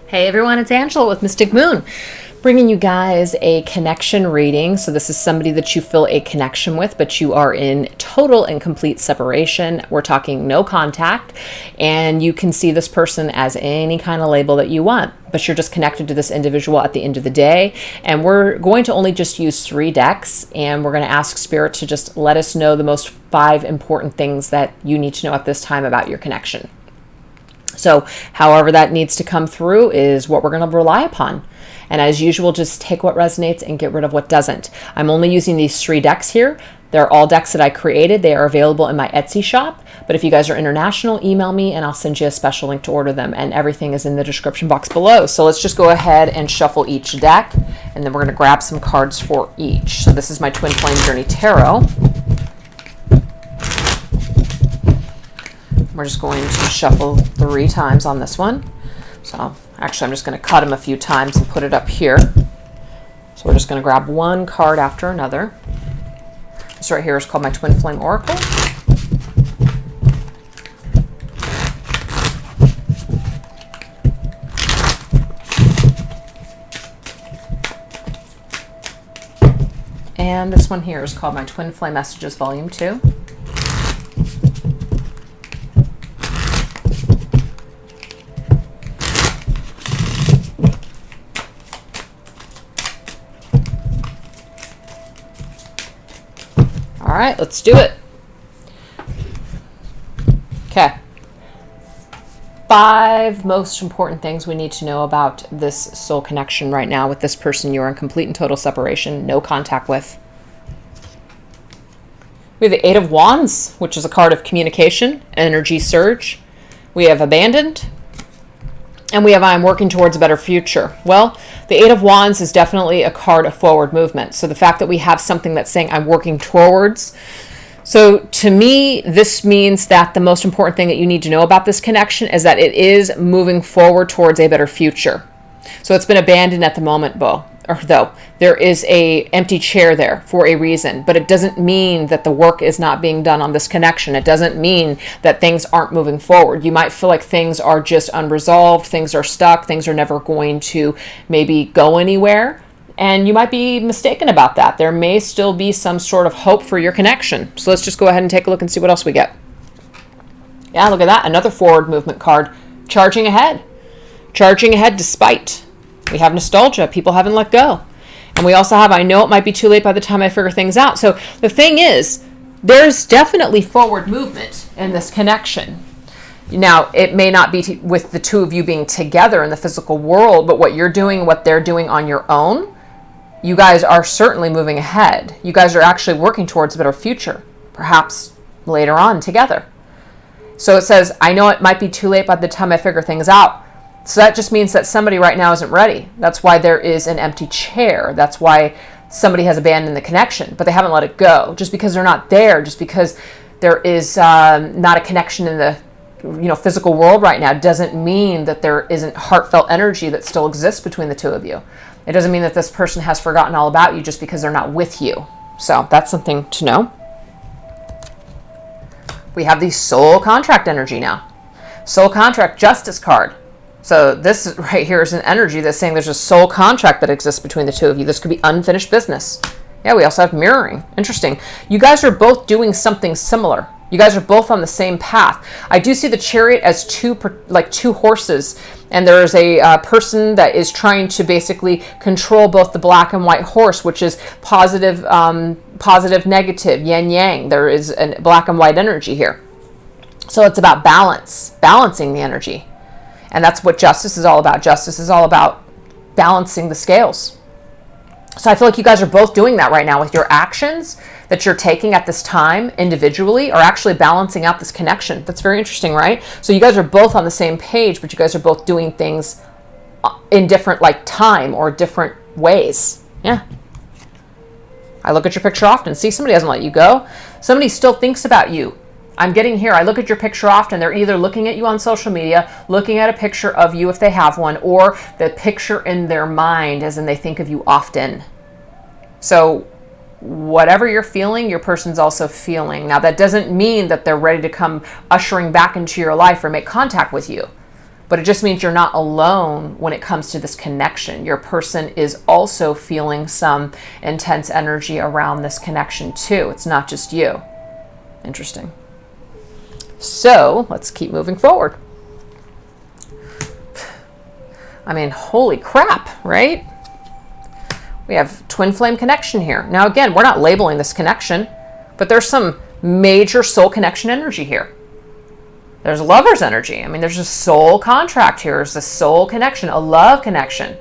Hey everyone, it's Angela with Mystic Moon, bringing you guys a connection reading. So this is somebody that you feel a connection with, but you are in total and complete separation. We're talking no contact, and you can see this person as any kind of label that you want, but you're just connected to this individual at the end of the day. And we're going to only just use 3 decks, and we're going to ask Spirit to just let us know the most 5 important things that you need to know at this time about your connection. So however that needs to come through is what we're going to rely upon. And as usual, just take what resonates and get rid of what doesn't. I'm only using these 3 decks here. They're all decks that I created. They are available in my Etsy shop. But if you guys are international, email me and I'll send you a special link to order them. And everything is in the description box below. So let's just go ahead and shuffle each deck. And then we're going to grab some cards for each. So this is my Twin Flame Journey Tarot. We're just going to shuffle 3 times on this one. So actually I'm just going to cut them a few times and put it up here. So we're just going to grab one card after another. This right here is called my Twin Flame Oracle. And this one here is called my Twin Flame Messages Volume 2. All right, let's do it. Okay. 5 most important things we need to know about this soul connection right now with this person you're in complete and total separation, no contact with. We have the 8 of Wands, which is a card of communication, energy surge. We have abandoned. And we have I'm working towards a better future. Well, the 8 of Wands is definitely a card of forward movement. So the fact that we have something that's saying I'm working towards. So to me, this means that the most important thing that you need to know about this connection is that it is moving forward towards a better future. So it's been abandoned at the moment, though there is a empty chair there for a reason, but it doesn't mean that the work is not being done on this connection. It doesn't mean that things aren't moving forward. You might feel like things are just unresolved, things are stuck, things are never going to maybe go anywhere, and you might be mistaken about that. There may still be some sort of hope for your connection. So let's just go ahead and take a look and see what else we get. Yeah, look at that, another forward movement card, charging ahead. Charging ahead despite. We have nostalgia. People haven't let go. And we also have, I know it might be too late by the time I figure things out. So the thing is, there's definitely forward movement in this connection. Now, it may not be with the 2 of you being together in the physical world, but what you're doing, what they're doing on your own, you guys are certainly moving ahead. You guys are actually working towards a better future, perhaps later on together. So it says, I know it might be too late by the time I figure things out. So that just means that somebody right now isn't ready. That's why there is an empty chair. That's why somebody has abandoned the connection, but they haven't let it go. Just because they're not there, just because there is not a connection in the physical world right now, doesn't mean that there isn't heartfelt energy that still exists between the 2 of you. It doesn't mean that this person has forgotten all about you just because they're not with you. So that's something to know. We have the soul contract energy now. Soul contract justice card. So this right here is an energy that's saying there's a soul contract that exists between the 2 of you. This could be unfinished business. Yeah, we also have mirroring. Interesting. You guys are both doing something similar. You guys are both on the same path. I do see the Chariot as 2 horses, and there is a person that is trying to basically control both the black and white horse, which is positive, negative, yin yang. There is a black and white energy here. So it's about balancing the energy. And that's what justice is all about. Justice is all about balancing the scales. So I feel like you guys are both doing that right now with your actions that you're taking at this time individually are actually balancing out this connection. That's very interesting, right? So you guys are both on the same page, but you guys are both doing things in different time or different ways. Yeah. I look at your picture often. See, somebody hasn't let you go. Somebody still thinks about you. I'm getting here. I look at your picture often. They're either looking at you on social media, looking at a picture of you if they have one, or the picture in their mind as in they think of you often. So whatever you're feeling, your person's also feeling. Now, that doesn't mean that they're ready to come ushering back into your life or make contact with you. But it just means you're not alone when it comes to this connection. Your person is also feeling some intense energy around this connection too. It's not just you. Interesting. So let's keep moving forward. I mean, holy crap, right? We have twin flame connection here. Now, again, we're not labeling this connection, but there's some major soul connection energy here. There's lover's energy. I mean, there's a soul contract here. There's a soul connection, a love connection.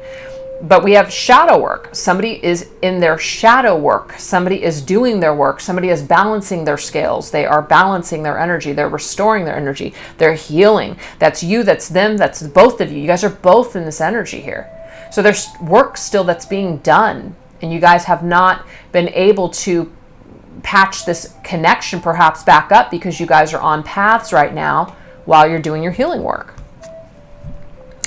But we have shadow work. Somebody is in their shadow work. Somebody is doing their work. Somebody is balancing their scales. They are balancing their energy. They're restoring their energy. They're healing. That's you, that's them, that's both of you. You guys are both in this energy here. So there's work still that's being done. And you guys have not been able to patch this connection perhaps back up because you guys are on paths right now while you're doing your healing work.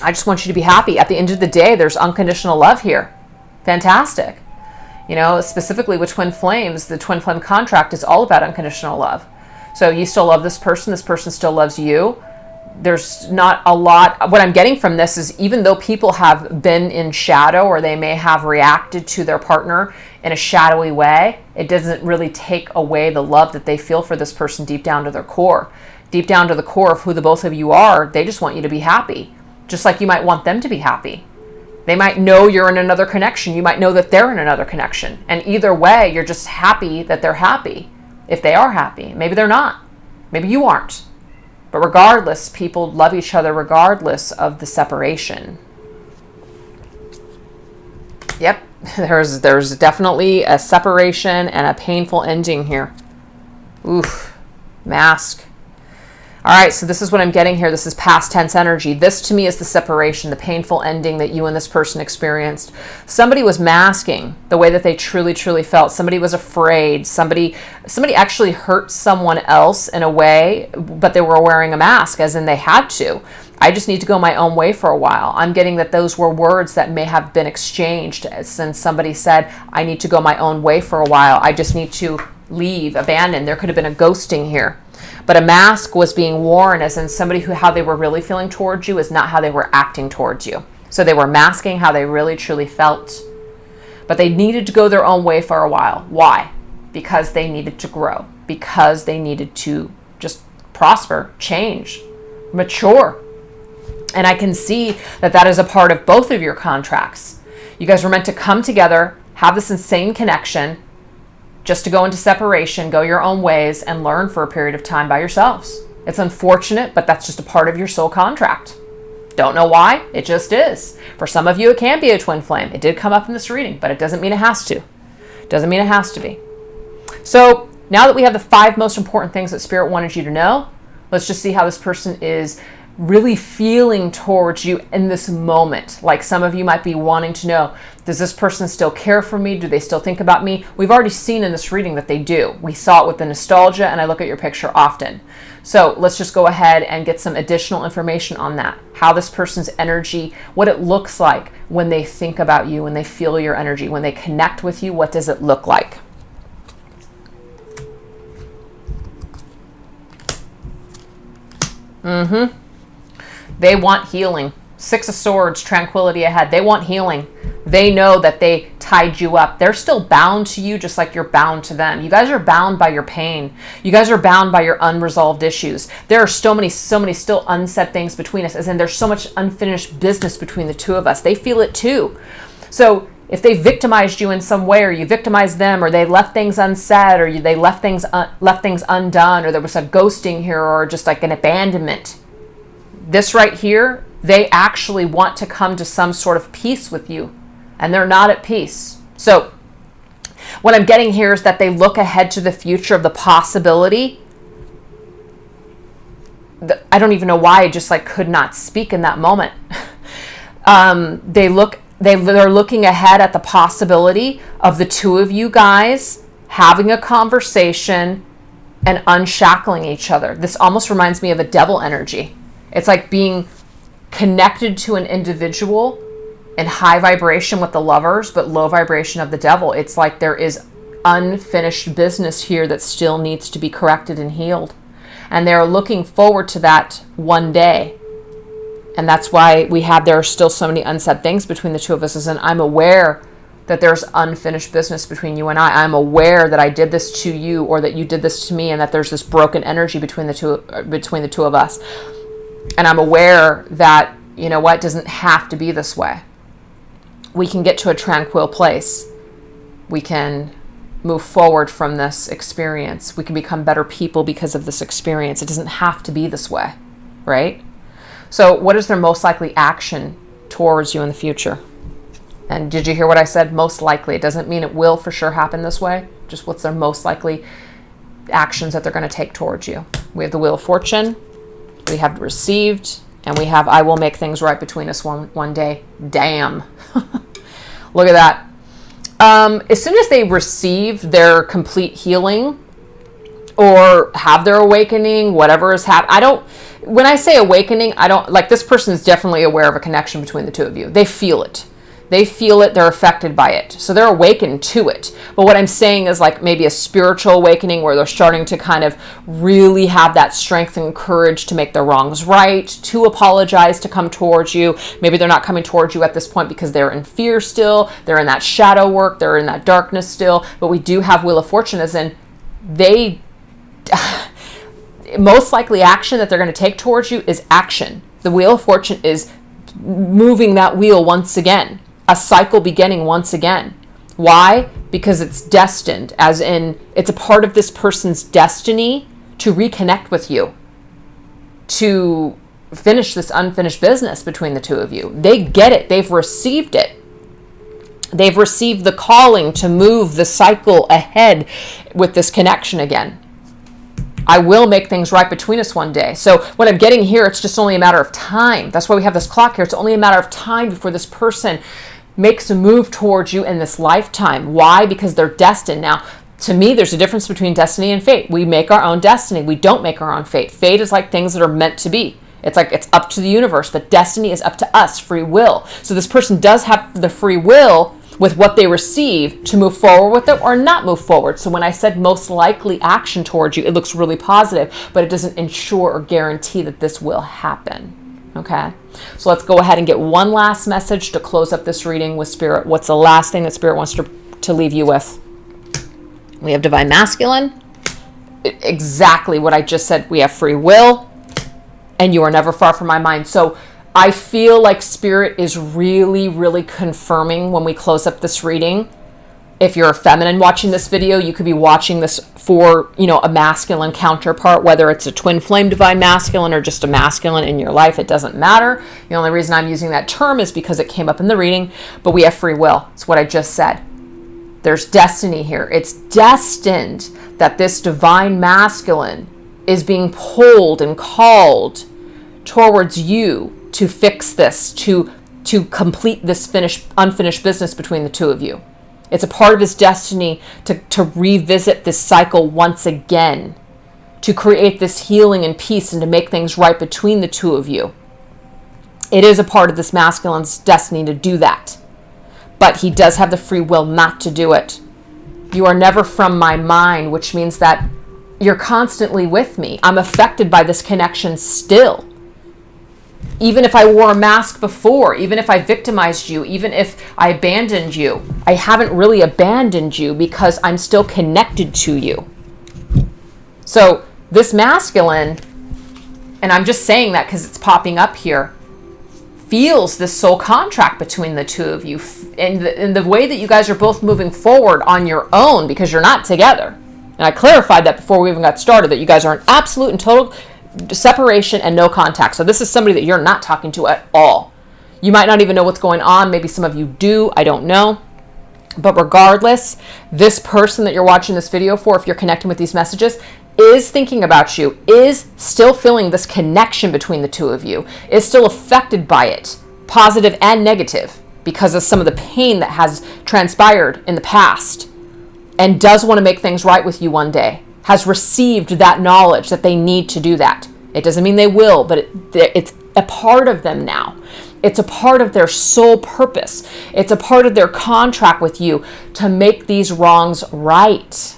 I just want you to be happy. At the end of the day, there's unconditional love here. Fantastic. You know, specifically with twin flames, the twin flame contract is all about unconditional love. So you still love this person still loves you. There's not a lot. What I'm getting from this is even though people have been in shadow or they may have reacted to their partner in a shadowy way, it doesn't really take away the love that they feel for this person deep down to their core. Deep down to the core of who the both of you are, they just want you to be happy. Just like you might want them to be happy. They might know you're in another connection. You might know that they're in another connection. And either way, you're just happy that they're happy. If they are happy. Maybe they're not. Maybe you aren't. But regardless, people love each other regardless of the separation. Yep, there's definitely a separation and a painful ending here. Oof, mask. All right, so this is what I'm getting here. This is past tense energy. This to me is the separation, the painful ending that you and this person experienced. Somebody was masking the way that they truly, truly felt. Somebody was afraid. Somebody actually hurt someone else in a way, but they were wearing a mask, as in they had to. I just need to go my own way for a while. I'm getting that those were words that may have been exchanged since somebody said, I need to go my own way for a while. I just need to leave, abandon. There could have been a ghosting here. But a mask was being worn as in somebody who how they were really feeling towards you is not how they were acting towards you. So they were masking how they really truly felt. But they needed to go their own way for a while. Why? Because they needed to grow. Because they needed to just prosper, change, mature. And I can see that that is a part of both of your contracts. You guys were meant to come together, have this insane connection, just to go into separation, go your own ways, and learn for a period of time by yourselves. It's unfortunate, but that's just a part of your soul contract. Don't know why, it just is. For some of you, it can be a twin flame. It did come up in this reading, but it doesn't mean it has to. Doesn't mean it has to be. So now that we have the 5 most important things that Spirit wanted you to know, let's just see how this person is really feeling towards you in this moment. Like some of you might be wanting to know, does this person still care for me? Do they still think about me? We've already seen in this reading that they do. We saw it with the nostalgia, and I look at your picture often. So let's just go ahead and get some additional information on that. How this person's energy, what it looks like when they think about you, when they feel your energy, when they connect with you, what does it look like? They want healing. 6 of Swords, tranquility ahead. They want healing. They know that they tied you up. They're still bound to you just like you're bound to them. You guys are bound by your pain. You guys are bound by your unresolved issues. There are so many still unsaid things between us, as in there's so much unfinished business between the two of us. They feel it too. So if they victimized you in some way, or you victimized them, or they left things unsaid, or they left things undone, or there was a ghosting here, or just like an abandonment, this right here, they actually want to come to some sort of peace with you, and they're not at peace. So what I'm getting here is that they look ahead to the future of the possibility. I don't even know why I just like could not speak in that moment. They're looking ahead at the possibility of the two of you guys having a conversation and unshackling each other. This almost reminds me of a devil energy. It's like being connected to an individual in high vibration with the lovers, but low vibration of the devil. It's like there is unfinished business here that still needs to be corrected and healed. And they're looking forward to that one day. And that's why there are still so many unsaid things between the two of us, and I'm aware that there's unfinished business between you and I. I'm aware that I did this to you, or that you did this to me, and that there's this broken energy between the two of us. And I'm aware that, you know what, it doesn't have to be this way. We can get to a tranquil place. We can move forward from this experience. We can become better people because of this experience. It doesn't have to be this way, right? So what is their most likely action towards you in the future? And did you hear what I said? Most likely. It doesn't mean it will for sure happen this way. Just what's their most likely actions that they're going to take towards you. We have the Wheel of Fortune. We have received. And we have, I will make things right between us one day. Damn. Look at that. As soon as they receive their complete healing or have their awakening, whatever is happening, when I say awakening, this person is definitely aware of a connection between the two of you. They feel it. They're affected by it. So they're awakened to it. But what I'm saying is like maybe a spiritual awakening where they're starting to kind of really have that strength and courage to make their wrongs right, to apologize, to come towards you. Maybe they're not coming towards you at this point because they're in fear still. They're in that shadow work. They're in that darkness still. But we do have Wheel of Fortune as in they... most likely action that they're going to take towards you is action. The Wheel of Fortune is moving that wheel once again. A cycle beginning once again. Why? Because it's destined, as in it's a part of this person's destiny to reconnect with you, to finish this unfinished business between the two of you. They get it. They've received it. They've received the calling to move the cycle ahead with this connection again. I will make things right between us one day. So what I'm getting here, it's just only a matter of time. That's why we have this clock here. It's only a matter of time before this person makes a move towards you in this lifetime. Why? Because they're destined. Now, to me, there's a difference between destiny and fate. We make our own destiny. We don't make our own fate. Fate is like things that are meant to be. It's like it's up to the universe, but destiny is up to us, free will. So this person does have the free will with what they receive to move forward with it or not move forward. So when I said most likely action towards you, it looks really positive, but it doesn't ensure or guarantee that this will happen. Okay, so let's go ahead and get one last message to close up this reading with Spirit. What's the last thing that Spirit wants to leave you with? We have Divine Masculine. Exactly what I just said. We have free will, and you are never far from my mind. So I feel like Spirit is really, really confirming when we close up this reading. If you're a feminine watching this video, you could be watching this for, a masculine counterpart, whether it's a twin flame divine masculine or just a masculine in your life. It doesn't matter. The only reason I'm using that term is because it came up in the reading, but we have free will. It's what I just said. There's destiny here. It's destined that this divine masculine is being pulled and called towards you to fix this, to complete this unfinished business between the two of you. It's a part of his destiny to revisit this cycle once again, to create this healing and peace and to make things right between the two of you. It is a part of this masculine's destiny to do that. But he does have the free will not to do it. You are never from my mind, which means that you're constantly with me. I'm affected by this connection still. Even if I wore a mask before, even if I victimized you, even if I abandoned you, I haven't really abandoned you because I'm still connected to you. So this masculine, and I'm just saying that because it's popping up here, feels this soul contract between the two of you and the way that you guys are both moving forward on your own because you're not together. And I clarified that before we even got started, that you guys are in absolute and total separation and no contact. So this is somebody that you're not talking to at all. You might not even know what's going on. Maybe some of you do. I don't know. But regardless, this person that you're watching this video for, if you're connecting with these messages, is thinking about you, is still feeling this connection between the two of you, is still affected by it, positive and negative, because of some of the pain that has transpired in the past, and does want to make things right with you one day, has received that knowledge that they need to do that. It doesn't mean they will, but it's a part of them now. It's a part of their soul purpose. It's a part of their contract with you to make these wrongs right.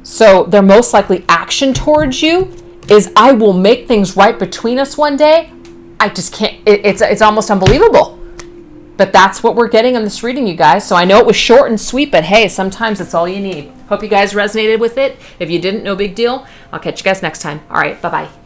So their most likely action towards you is, I will make things right between us one day, I just can't, it's almost unbelievable. But that's what we're getting in this reading, you guys. So I know it was short and sweet, but hey, sometimes it's all you need. Hope you guys resonated with it. If you didn't, no big deal. I'll catch you guys next time. All right, bye-bye.